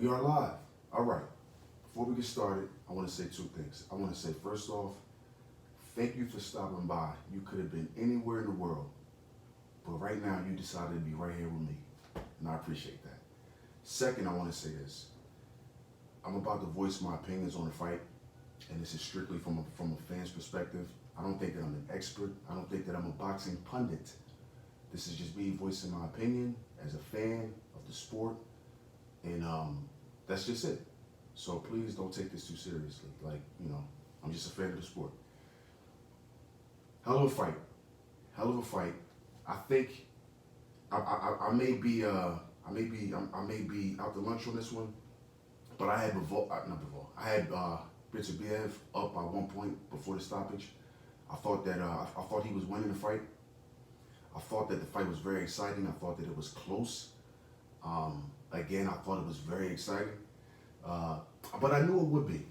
We are live. All right. Before we get started, I want to say two things. I want to say, first off, thank you for stopping by. You could have been anywhere in the world, but right now you decided to be right here with me, and I appreciate that. Second, I want to say this. I'm about to voice my opinions on the fight, and this is strictly from a fan's perspective. I don't think that I'm an expert. I don't think that I'm a boxing pundit. This is just me voicing my opinion as a fan of the sport, and that's just it. So please don't take this too seriously. I'm just a fan of the sport. Hell of a fight. Hell of a fight. I think I may be out to lunch on this one, but I had I had Beterbiev up by 1 point before the stoppage. I thought he was winning the fight. I thought that the fight was very exciting. I thought that it was close. Again, I thought it was very exciting. But I knew it would be.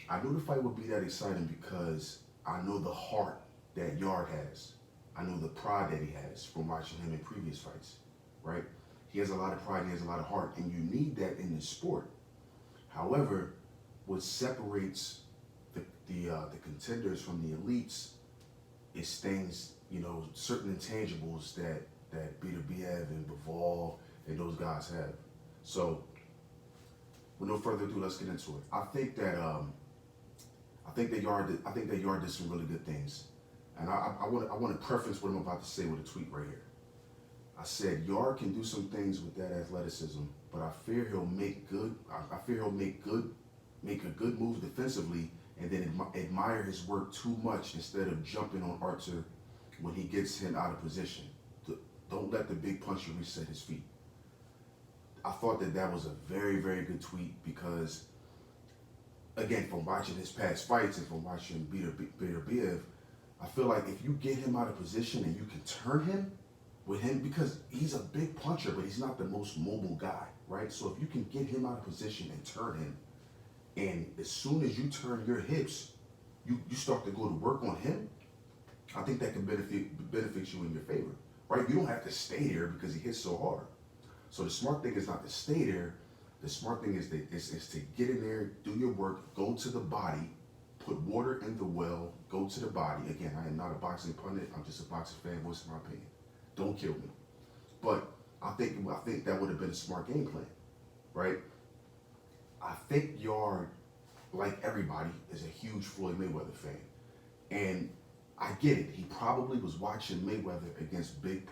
I knew the fight would be that exciting because I know the heart that Yarde has. I know the pride that he has from watching him in previous fights, right? He has a lot of pride, he has a lot of heart, and you need that in the sport. However, what separates the contenders from the elites is things, certain intangibles that Beterbiev and Bivol and those guys have. So, with no further ado, let's get into it. I think that Yarde did some really good things, and I want to preface what I'm about to say with a tweet right here. I said Yarde can do some things with that athleticism, but I fear he'll make a good move defensively, and then admire his work too much instead of jumping on Artur when he gets him out of position. Don't let the big puncher reset his feet. I thought that was a very, very good tweet because, again, from watching his past fights and from watching Beterbiev, I feel like if you get him out of position and you can turn him with him, because he's a big puncher, but he's not the most mobile guy, right? So if you can get him out of position and turn him, and as soon as you turn your hips, you start to go to work on him, I think that can benefit you in your favor, right? You don't have to stay there because he hits so hard. So the smart thing is not to stay there. The smart thing is to get in there, do your work, go to the body, put water in the well, go to the body. Again, I am not a boxing pundit. I'm just a boxing fan voicing my opinion. Don't kill me. But I think that would have been a smart game plan, right? I think Yarde, like everybody, is a huge Floyd Mayweather fan. And I get it. He probably was watching Mayweather against big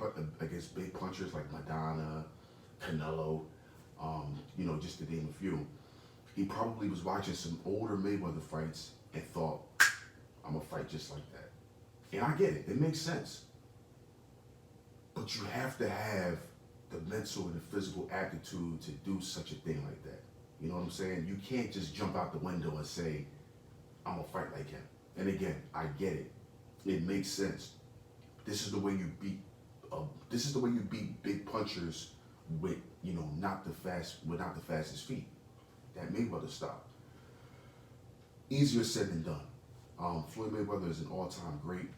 punchers like Madonna, Canelo, just to name a few. He probably was watching some older Mayweather fights and thought, I'm gonna fight just like that. And I get it. It makes sense. But you have to have the mental and the physical aptitude to do such a thing like that. You know what I'm saying? You can't just jump out the window and say, I'm gonna fight like him. And again, I get it. It makes sense. This is the way you beat big punchers with not the fastest feet. That Mayweather style. Easier said than done. Floyd Mayweather is an all-time great.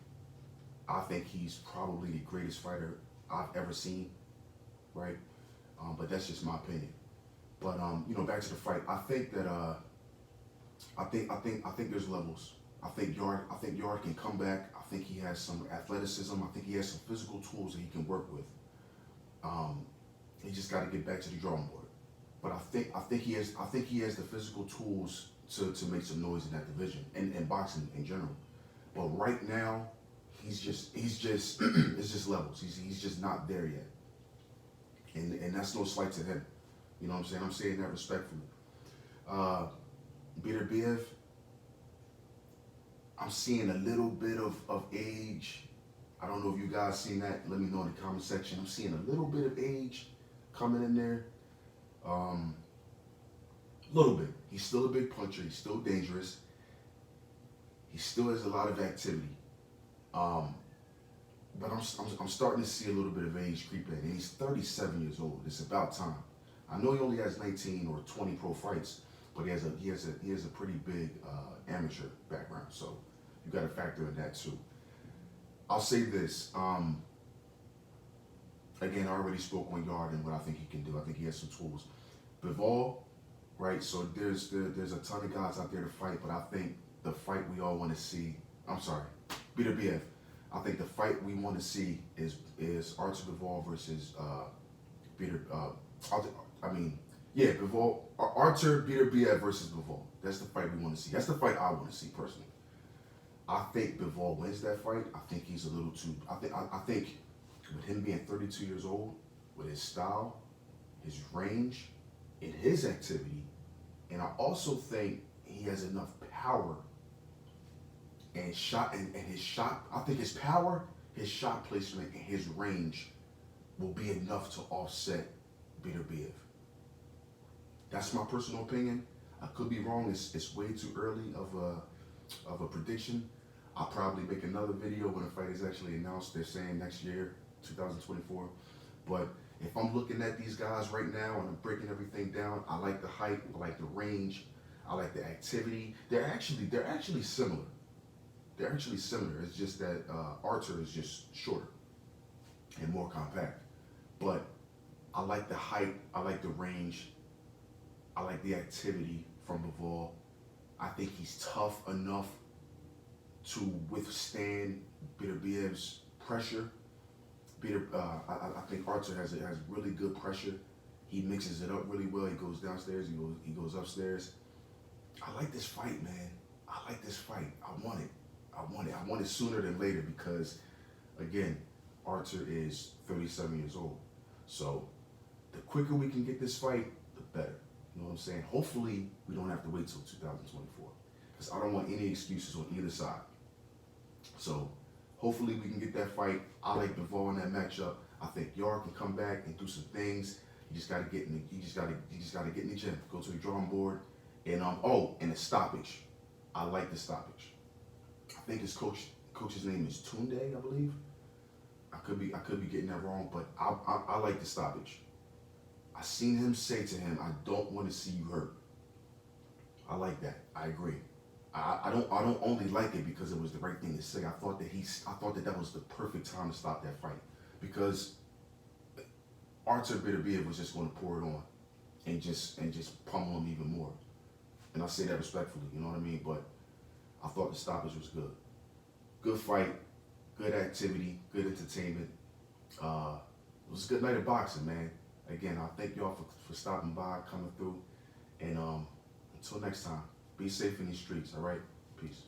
I think he's probably the greatest fighter I've ever seen. Right? But that's just my opinion. But back to the fight. I think that I think there's levels. I think Yarde can come back. I think he has some athleticism. I think he has some physical tools that he can work with. He just got to get back to the drawing board. But I think he has the physical tools to make some noise in that division and boxing in general. But right now, it's just levels. He's just not there yet. And that's no slight to him. You know what I'm saying? I'm saying that respectfully. Beterbiev, I'm seeing a little bit of age. I don't know if you guys seen that. Let me know in the comment section. I'm seeing a little bit of age coming in there. Little bit. He's still a big puncher. He's still dangerous. He still has a lot of activity. But I'm starting to see a little bit of age creep in. And he's 37 years old. It's about time. I know he only has 19 or 20 pro fights, but he has a pretty big amateur background. So you got to factor in that too. I'll say this. Again, I already spoke on Yarde and what I think he can do. I think he has some tools. Bivol, right? So there's a ton of guys out there to fight, but I think the fight we all want to see. I'm sorry, Beterbiev. I think the fight we want to see is Artur Bivol versus Peter. I mean, yeah, Bivol. Artur Beterbiev versus Bivol. That's the fight we want to see. That's the fight I want to see personally. I think Bivol wins that fight. I think he's a little too. I think with him being 32 years old, with his style, his range, and his activity, and I also think he has enough power and shot and his shot. I think his power, his shot placement, and his range will be enough to offset Beterbiev. That's my personal opinion. I could be wrong. It's way too early of a prediction. I'll probably make another video when the fight is actually announced. They're saying next year, 2024. But if I'm looking at these guys right now and I'm breaking everything down, I like the height, I like the range, I like the activity. They're actually similar. They're actually similar. It's just that Artur is just shorter and more compact. But I like the height, I like the range, I like the activity from Bivol. I think he's tough enough to withstand Beterbiev's pressure. I think Artur has really good pressure. He mixes it up really well. He goes downstairs. He goes upstairs. I like this fight, man. I like this fight. I want it. I want it sooner than later because, again, Artur is 37 years old. So the quicker we can get this fight, the better. You know what I'm saying? Hopefully, we don't have to wait till 2024 because I don't want any excuses on either side. So hopefully we can get that fight. I like Bivol in that matchup. I think Yarde can come back and do some things. You just gotta get in the gym. Go to the drawing board. And and a stoppage. I like the stoppage. I think his coach's name is Tunde, I believe. I could be getting that wrong, but I like the stoppage. I seen him say to him, "I don't want to see you hurt." I like that. I agree. I don't only like it because it was the right thing to say. I thought that was the perfect time to stop that fight because Artur Beterbiev was just going to pour it on and just pummel him even more. And I say that respectfully, you know what I mean? But I thought the stoppage was good. Good fight, good activity, good entertainment. It was a good night of boxing, man. Again, I thank y'all for stopping by, coming through. And until next time, be safe in these streets, all right? Peace.